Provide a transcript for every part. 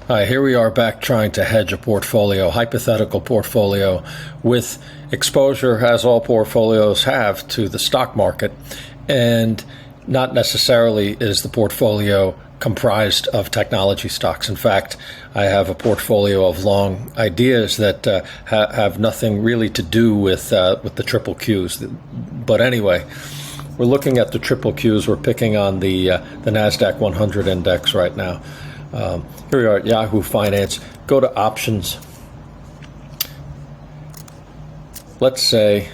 Hi, here we are back trying to hedge a portfolio, hypothetical portfolio, with exposure, as all portfolios have, to the stock market. And not necessarily is the portfolio comprised of technology stocks. In fact, I have a portfolio of long ideas that have nothing really to do with the triple Qs. But anyway, we're looking at the triple Qs. We're picking on the NASDAQ 100 index right now. Here we are at Yahoo Finance. Go to options. Let's say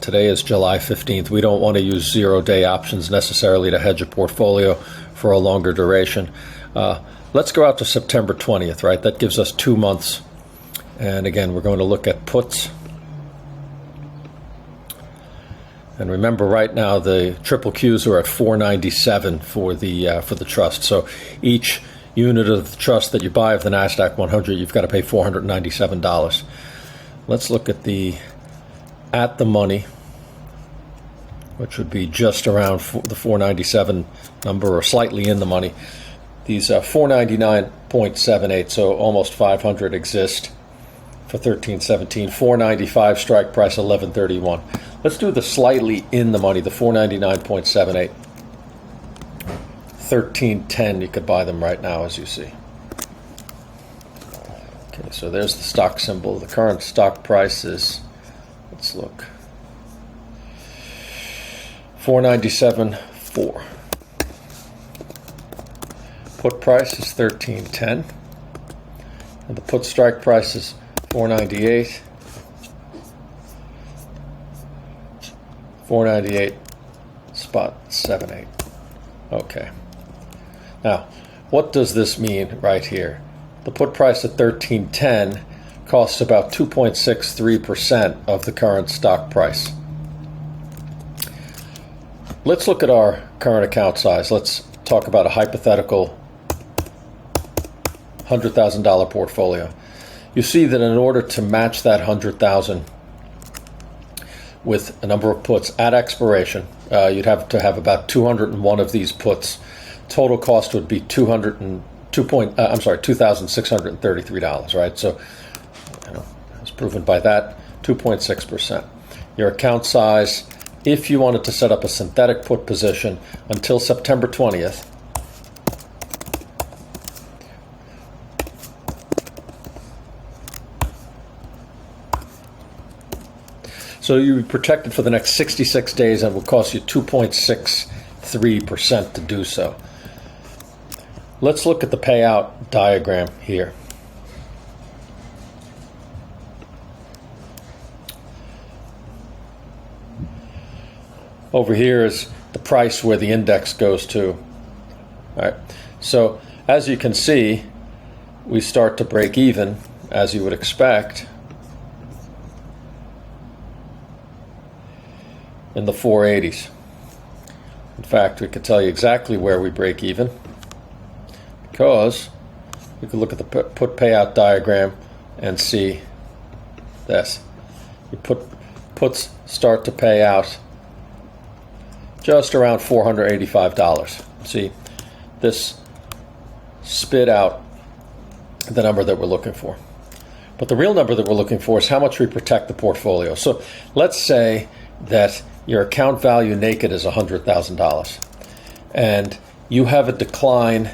today is July 15th. We don't want to use zero-day options necessarily to hedge a portfolio for a longer duration. Let's go out to September 20th, right? That gives us 2 months. And again, we're going to look at puts. And remember, right now the triple Qs are at $497 for the trust. So each unit of the trust that you buy of the NASDAQ 100, you've got to pay $497. Let's look at the money, which would be just around the 497 number or slightly in the money. These 499.78, so almost 500 exist for 1317. 495 strike price, 1131. Let's do the slightly in the money, the 499.78. 1310, you could buy them right now, as you see. Okay, so there's the stock symbol. The current stock price is, let's look, 497.4. Put price is 1310, and the put strike price is 498. 498.78. Okay. Now, what does this mean right here? The put price at 1310 costs about 2.63% of the current stock price. Let's look at our current account size. Let's talk about a hypothetical $100,000 portfolio. You see that in order to match that $100,000 with a number of puts at expiration, you'd have to have about 201 of these puts. Total cost would be $2,633, right? So, as proven by that, 2.6%. Your account size, if you wanted to set up a synthetic put position until September 20th, so you'd be protected for the next 66 days, and it would cost you 2.63% to do so. Let's look at the payout diagram here. Over here is the price where the index goes to. All right. So as you can see, we start to break even, as you would expect, in the 480s. In fact, we could tell you exactly where we break even, because we could look at the put payout diagram and see this. You puts start to pay out just around $485. See, this spit out the number that we're looking for. But the real number that we're looking for is how much we protect the portfolio. So let's say that your account value naked is $100,000, and you have a decline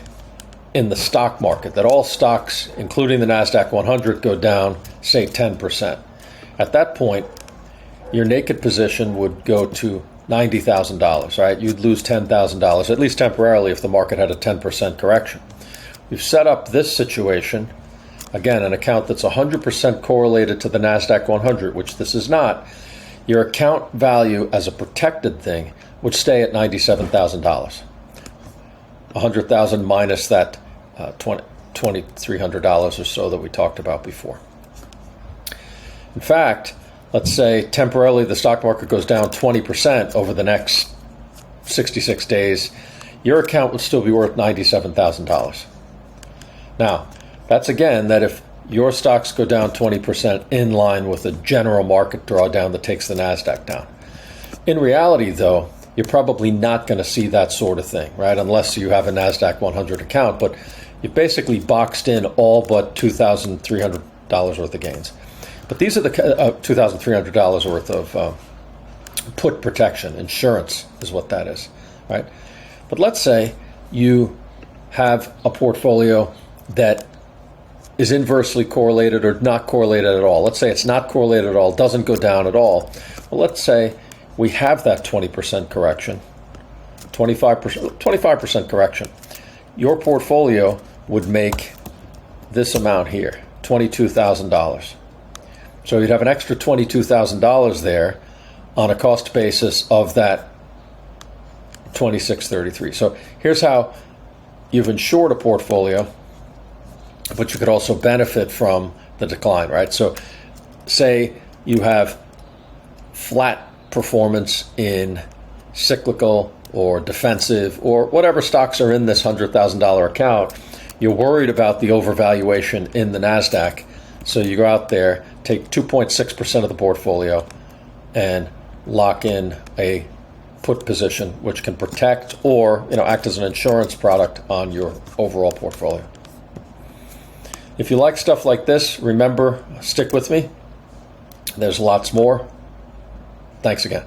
in the stock market, that all stocks, including the NASDAQ 100, go down, say, 10%. At that point, your naked position would go to $90,000, right? You'd lose $10,000, at least temporarily, if the market had a 10% correction. We've set up this situation, again, an account that's 100% correlated to the NASDAQ 100, which this is not. Your account value as a protected thing would stay at $97,000. $100,000 minus that $2,300 or so that we talked about before. In fact, let's say temporarily the stock market goes down 20% over the next 66 days, your account would still be worth $97,000. Now, that's again that if your stocks go down 20% in line with a general market drawdown that takes the NASDAQ down. In reality, though, you're probably not going to see that sort of thing, right? Unless you have a NASDAQ 100 account. But you've basically boxed in all but $2,300 worth of gains. But these are the $2,300 worth of put protection. Insurance is what that is, right? But let's say you have a portfolio that is inversely correlated or not correlated at all. Let's say it's not correlated at all, doesn't go down at all. Well, let's say we have that 20% correction, 25% correction. Your portfolio would make this amount here, $22,000. So you'd have an extra $22,000 there on a cost basis of that 2633. So here's how you've insured a portfolio, but you could also benefit from the decline, right? So say you have flat performance in cyclical or defensive or whatever stocks are in this $100,000 account. You're worried about the overvaluation in the NASDAQ. So you go out there, take 2.6% of the portfolio and lock in a put position, which can protect or act as an insurance product on your overall portfolio. If you like stuff like this, remember, stick with me. There's lots more. Thanks again.